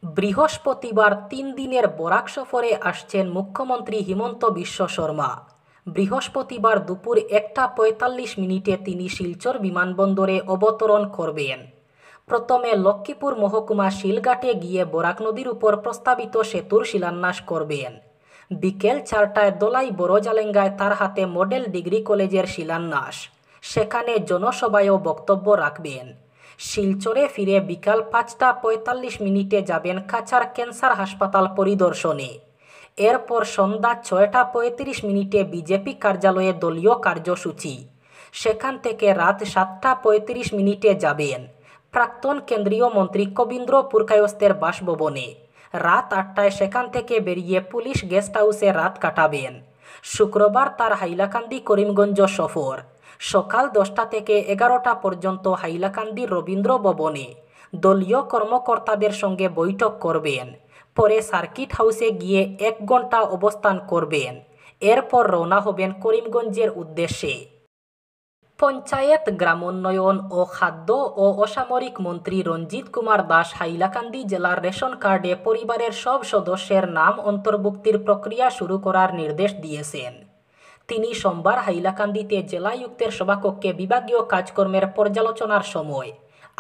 বৃহস্পতিবার ৩ দিনের বরাক সফরে আসছেন মুখ্যমন্ত্রী হিমন্ত বিশ্ব শর্মা। বৃহস্পতিবার দুপুর ১টা ৪৫ তিনি শিলচর বিমানবন্দরে অবতরণ করবেন। প্রথমে লক্ষ্মীপুর মহকুমা শিলঘাটে গিয়ে বরাক নদীর উপর প্রস্তাবিত সেতুর শিলান্যাস করবেন। বিকেল ৪টায় দলাই বড়জালেঙ্গায় তার হাতে মডেল ডিগ্রি কলেজের শিলান্যাস। সেখানে জনসভায়ও বক্তব্য রাখবেন। শিলচরে ফিরে বিকাল ৫টা ৪৫ যাবেন কাছাড় ক্যান্সার হাসপাতাল পরিদর্শনে। এরপর সন্ধ্যা ৬টা ৩৫ বিজেপি কার্যালয়ে দলীয় কার্যসূচি। সেখান থেকে রাত ৭টা ৩৫ যাবেন প্রাক্তন কেন্দ্রীয় মন্ত্রী কবীন্দ্র পুরকায়স্থের বাসভবনে। রাত ৮টায় সেখান থেকে বেরিয়ে পুলিশ গেস্ট হাউসে রাত কাটাবেন। শুক্রবার তার হাইলাকান্দি করিমগঞ্জ সফর। সকাল ১০টা থেকে ১১টা পর্যন্ত হাইলাকান্দির রবীন্দ্র ভবনে দলীয় কর্মকর্তাদের সঙ্গে বৈঠক করবেন। পরে সার্কিট হাউসে গিয়ে ১ ঘণ্টা অবস্থান করবেন। এরপর রওনা হবেন করিমগঞ্জের উদ্দেশ্যে। পঞ্চায়েত, গ্রামোন্নয়ন ও খাদ্য ও অসামরিক মন্ত্রী রঞ্জিত কুমার দাস হাইলাকান্দি জেলার রেশন কার্ডে পরিবারের সব সদস্যের নাম অন্তর্ভুক্তির প্রক্রিয়া শুরু করার নির্দেশ দিয়েছেন। তিনি সোমবার হাইলাকান্দিতে জেলায়ুক্তের সভাকক্ষে বিভাগীয় কাজকর্মের পর্যালোচনার সময়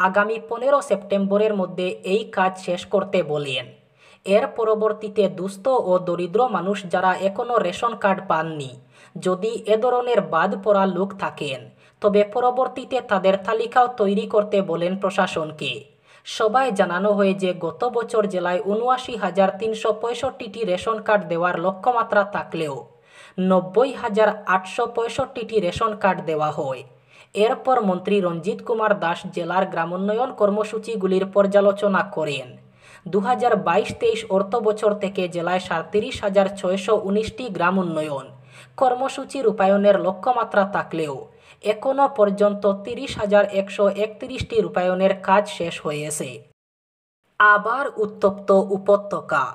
আগামী ১৫ সেপ্টেম্বরের মধ্যে এই কাজ শেষ করতে বলেন। এর পরবর্তীতে দুস্থ ও দরিদ্র মানুষ যারা এখনও রেশন কার্ড পাননি, যদি এ ধরনের বাদ পড়া লোক থাকেন, তবে পরবর্তীতে তাদের তালিকাও তৈরি করতে বলেন প্রশাসনকে। সবাই জানানো হয় যে গত বছর জেলায় ৭৯,৩৬৫টি রেশন কার্ড দেওয়ার লক্ষ্যমাত্রা থাকলেও ৯০,৮৬৫টি রেশন কার্ড দেওয়া হয়। এরপর মন্ত্রী রঞ্জিত কুমার দাস জেলার গ্রামোন্নয়ন কর্মসূচিগুলির পর্যালোচনা করেন। ২০২২-২৩ অর্থবছর থেকে জেলায় ৩৭,৬১৯টি গ্রাম উন্নয়ন কর্মসূচি রূপায়ণের লক্ষ্যমাত্রা থাকলেও এখনও পর্যন্ত ৩০,১৩১টি রূপায়ণের কাজ শেষ হয়েছে। আবার উত্তপ্ত উপত্যকা।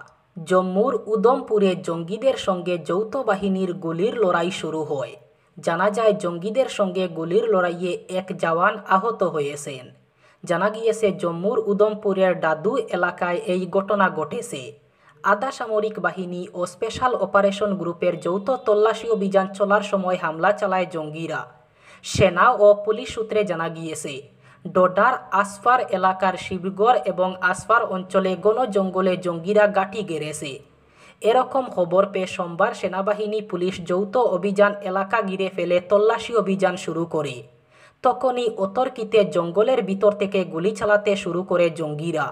জম্মুর উধমপুরে জঙ্গিদের সঙ্গে যৌথ বাহিনীর গুলির লড়াই শুরু হয়। জানা যায়, জঙ্গিদের সঙ্গে গুলির লড়াইয়ে এক জওয়ান আহত হয়েছেন। জানা গিয়েছে, জম্মুর উধমপুরের ডাদু এলাকায় এই ঘটনা ঘটেছে। আধা সামরিক বাহিনী ও স্পেশাল অপারেশন গ্রুপের যৌথ তল্লাশি অভিযান চলার সময় হামলা চালায় জঙ্গিরা। সেনা ও পুলিশ সূত্রে জানা গিয়েছে, ডোডার আসফার এলাকার শিবগড় এবং আসফার অঞ্চলে ঘন জঙ্গলে জঙ্গিরা ঘাঁটি গেড়েছে। এরকম খবর পেয়ে সোমবার সেনাবাহিনী পুলিশ যৌথ অভিযান এলাকা ঘিরে ফেলে তল্লাশি অভিযান শুরু করে। তখনই অতর্কিতে জঙ্গলের ভিতর থেকে গুলি চালাতে শুরু করে জঙ্গিরা।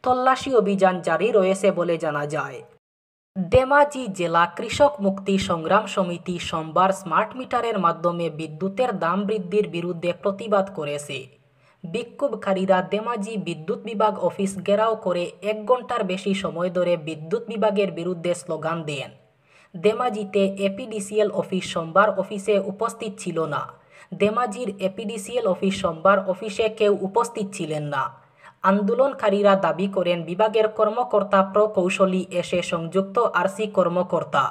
তল্লাশি অভিযান জারি রয়েছে বলে জানা যায়। ধেমাজি জেলা কৃষক মুক্তি সংগ্রাম সমিতি সোমবার স্মার্ট মিটারের মাধ্যমে বিদ্যুতের দাম বৃদ্ধির বিরুদ্ধে প্রতিবাদ করেছে। বিক্ষোভকারীরা ধেমাজি বিদ্যুৎ বিভাগ অফিস ঘেরাও করে ১ ঘণ্টার বেশি সময় ধরে বিদ্যুৎ বিভাগের বিরুদ্ধে স্লোগান দেন। ধেমাজিতে এপিডিসিএল অফিস সোমবার অফিসে উপস্থিত ছিল না। ধেমাজির এপিডিসিএল অফিস সোমবার অফিসে কেউ উপস্থিত ছিলেন না। আন্দোলনকারীরা দাবি করেন, বিভাগের কর্মকর্তা প্রকৌশলী এসে সংযুক্ত আরসি কর্মকর্তা,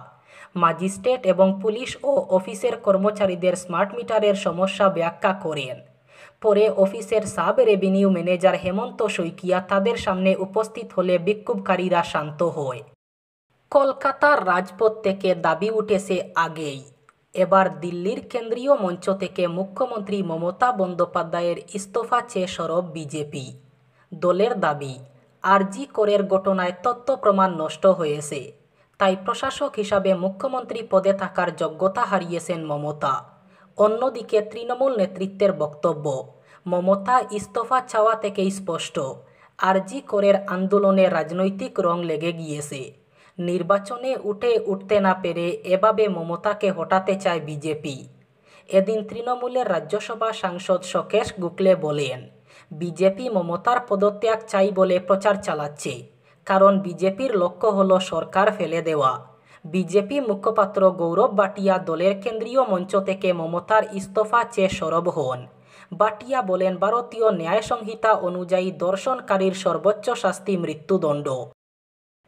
ম্যাজিস্ট্রেট এবং পুলিশ ও অফিসের কর্মচারীদের স্মার্ট মিটারের সমস্যা ব্যাখ্যা করেন। পরে অফিসের সাব রেভিনিউ ম্যানেজার হেমন্ত শইকিয়া তাদের সামনে উপস্থিত হলে বিক্ষোভকারীরা শান্ত হয়। কলকাতার রাজপথ থেকে দাবি উঠেছে আগেই। এবার দিল্লির কেন্দ্রীয় মঞ্চ থেকে মুখ্যমন্ত্রী মমতা বন্দ্যোপাধ্যায়ের ইস্তফা চেয়ে সরব বিজেপি। দলের দাবি, আরজি করের ঘটনায় তথ্য প্রমাণ নষ্ট হয়েছে, তাই প্রশাসক হিসাবে মুখ্যমন্ত্রী পদে থাকার যোগ্যতা হারিয়েছেন মমতা। অন্যদিকে তৃণমূল নেতৃত্বের বক্তব্য, মমতা ইস্তফা চাওয়া থেকেই স্পষ্ট, আরজি করের আন্দোলনে রাজনৈতিক রং লেগে গিয়েছে। নির্বাচনে উঠতে না পেরে এভাবে মমতাকে হটাতে চায় বিজেপি। এদিন তৃণমূলের রাজ্যসভা সাংসদ শোকেশ গুকলে বলেন, বিজেপি মমতার পদত্যাগ চাই বলে প্রচার চালাচ্ছে, কারণ বিজেপির লক্ষ্য হল সরকার ফেলে দেওয়া। বিজেপি মুখপাত্র গৌরব ভাটিয়া দলের কেন্দ্রীয় মঞ্চ থেকে মমতার ইস্তফা চেয়ে সরব হন। ভাটিয়া বলেন, ভারতীয় ন্যায় সংহিতা অনুযায়ী ধর্ষণকারীর সর্বোচ্চ শাস্তি মৃত্যুদণ্ড।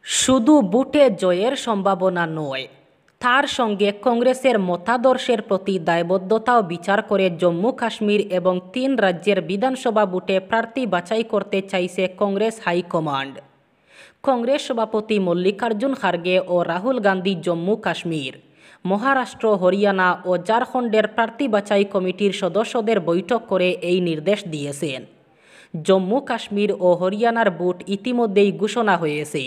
শুধু ভোটে জয়ের সম্ভাবনা নয়, তার সঙ্গে কংগ্রেসের মতাদর্শের প্রতি দায়বদ্ধতাও বিচার করে জম্মু কাশ্মীর এবং 3 রাজ্যের বিধানসভা ভোটে প্রার্থী বাছাই করতে চাইছে কংগ্রেস হাইকমান্ড। কংগ্রেস সভাপতি মল্লিকার্জুন খার্গে ও রাহুল গান্ধী জম্মু কাশ্মীর, মহারাষ্ট্র, হরিয়ানা ও ঝাড়খণ্ডের প্রার্থী বাছাই কমিটির সদস্যদের বৈঠক করে এই নির্দেশ দিয়েছেন। জম্মু কাশ্মীর ও হরিয়ানার বুট ইতিমধ্যেই ঘোষণা হয়েছে।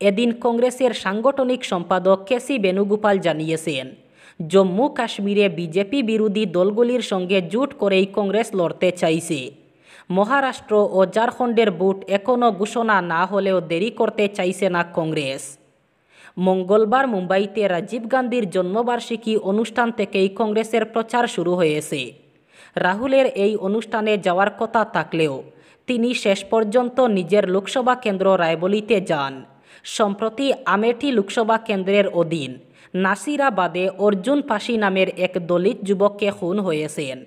এদিন কংগ্রেসের সাংগঠনিক সম্পাদক কেসি বেণুগোপাল জানিয়েছেন, জম্মু কাশ্মীরে বিজেপি বিরোধী দলগুলির সঙ্গে জোট করেই কংগ্রেস লড়তে চাইছে। মহারাষ্ট্র ও ঝাড়খণ্ডের বুট এখনও ঘোষণা না হলেও দেরি করতে চাইছে না কংগ্রেস। মঙ্গলবার মুম্বাইতে রাজীব গান্ধীর জন্মবার্ষিকী অনুষ্ঠান থেকেই কংগ্রেসের প্রচার শুরু হয়েছে। রাহুলের এই অনুষ্ঠানে যাওয়ার কথা থাকলেও তিনি শেষ পর্যন্ত নিজের লোকসভা কেন্দ্র রায়বলিতে যান। সম্প্রতি আমেঠি লোকসভা কেন্দ্রের অধীন নাসিরাবাদে অর্জুন পাশি নামের এক দলিত যুবককে খুন হয়েছেন।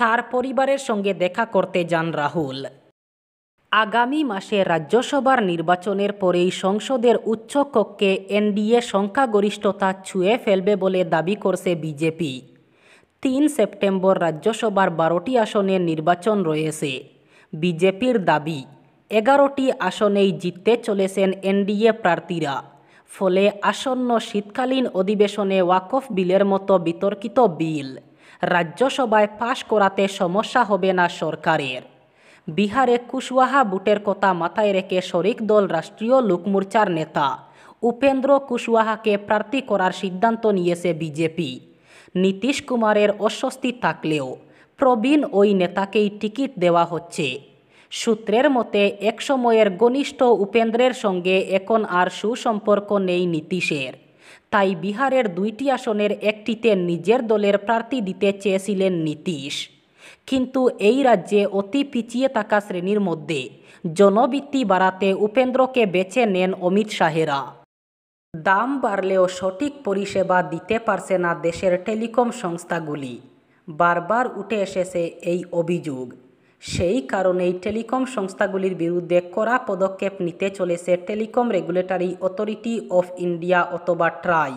তার পরিবারের সঙ্গে দেখা করতে যান রাহুল। আগামী মাসে রাজ্যসভার নির্বাচনের পরেই সংসদের উচ্চ কক্ষে এনডিএ সংখ্যাগরিষ্ঠতা ছুঁয়ে ফেলবে বলে দাবি করছে বিজেপি। ৩ সেপ্টেম্বর রাজ্যসভার ১২টি আসনে নির্বাচন রয়েছে। বিজেপির দাবি ১১টি আসনেই জিততে চলেছেন এনডিএ প্রার্থীরা। ফলে আসন্ন শীতকালীন অধিবেশনে ওয়াকফ বিলের মতো বিতর্কিত বিল রাজ্যসভায় পাশ করাতে সমস্যা হবে না সরকারের। বিহারে কুশওয়াহা বুটের কথা মাথায় রেখে শরিক দল রাষ্ট্রীয় লোকমোর্চার নেতা উপেন্দ্র কুশওয়াহাকে প্রার্থী করার সিদ্ধান্ত নিয়েছে বিজেপি। নীতিশ কুমারের অস্বস্তি থাকলেও প্রবীণ ওই নেতাকেই টিকিট দেওয়া হচ্ছে। সূত্রের মতে একসময়ের ঘনিষ্ঠ উপেন্দ্রের সঙ্গে এখন আর সুসম্পর্ক নেই নীতিশের। তাই বিহারের 2টি আসনের একটিতে নিজের দলের প্রার্থী দিতে চেয়েছিলেন নীতিশ। কিন্তু এই রাজ্যে অতি পিছিয়ে থাকা শ্রেণীর মধ্যে জনবৃত্তি বাড়াতে উপেন্দ্রকে বেছে নেন অমিত শাহেরা। দাম বাড়লেও সঠিক পরিষেবা দিতে পারছে না দেশের টেলিকম সংস্থাগুলি। বারবার উঠে এসেছে এই অভিযোগ। সেই কারণেই টেলিকম সংস্থাগুলির বিরুদ্ধে কড়া পদক্ষেপ নিতে চলেছে telecom regulatory authority of India অথবা ট্রাই।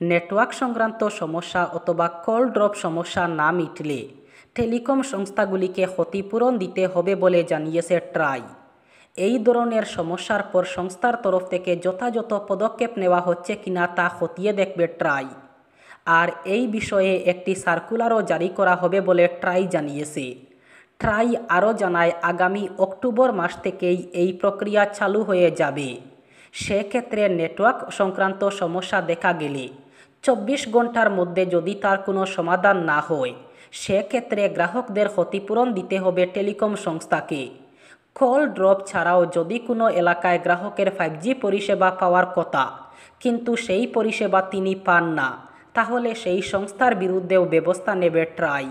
নেটওয়ার্ক সংক্রান্ত সমস্যা অথবা কল ড্রপ সমস্যা না মিটলে টেলিকম সংস্থাগুলিকে ক্ষতিপূরণ দিতে হবে বলে জানিয়েছে ট্রাই। এই ধরনের সমস্যার পর সংস্থার তরফ থেকে যথাযথ পদক্ষেপ নেওয়া হচ্ছে কিনা তা খতিয়ে দেখবে ট্রাই। আর এই বিষয়ে একটি সার্কুলারও জারি করা হবে বলে ট্রাই জানিয়েছে। ট্রাই আরও জানায়, আগামী অক্টোবর মাস থেকেই এই প্রক্রিয়া চালু হয়ে যাবে। সেক্ষেত্রে নেটওয়ার্ক সংক্রান্ত সমস্যা দেখা গেলে 24 ঘন্টার মধ্যে যদি তার কোনো সমাধান না হয়, সেক্ষেত্রে গ্রাহকদের ক্ষতিপূরণ দিতে হবে টেলিকম সংস্থাকে। কল ড্রপ ছাড়াও যদি কোনো এলাকায় গ্রাহকের 5G পরিষেবা পাওয়ার কথা কিন্তু সেই পরিষেবা তিনি পান না, তাহলে সেই সংস্থার বিরুদ্ধেও ব্যবস্থা নেবে ট্রাই।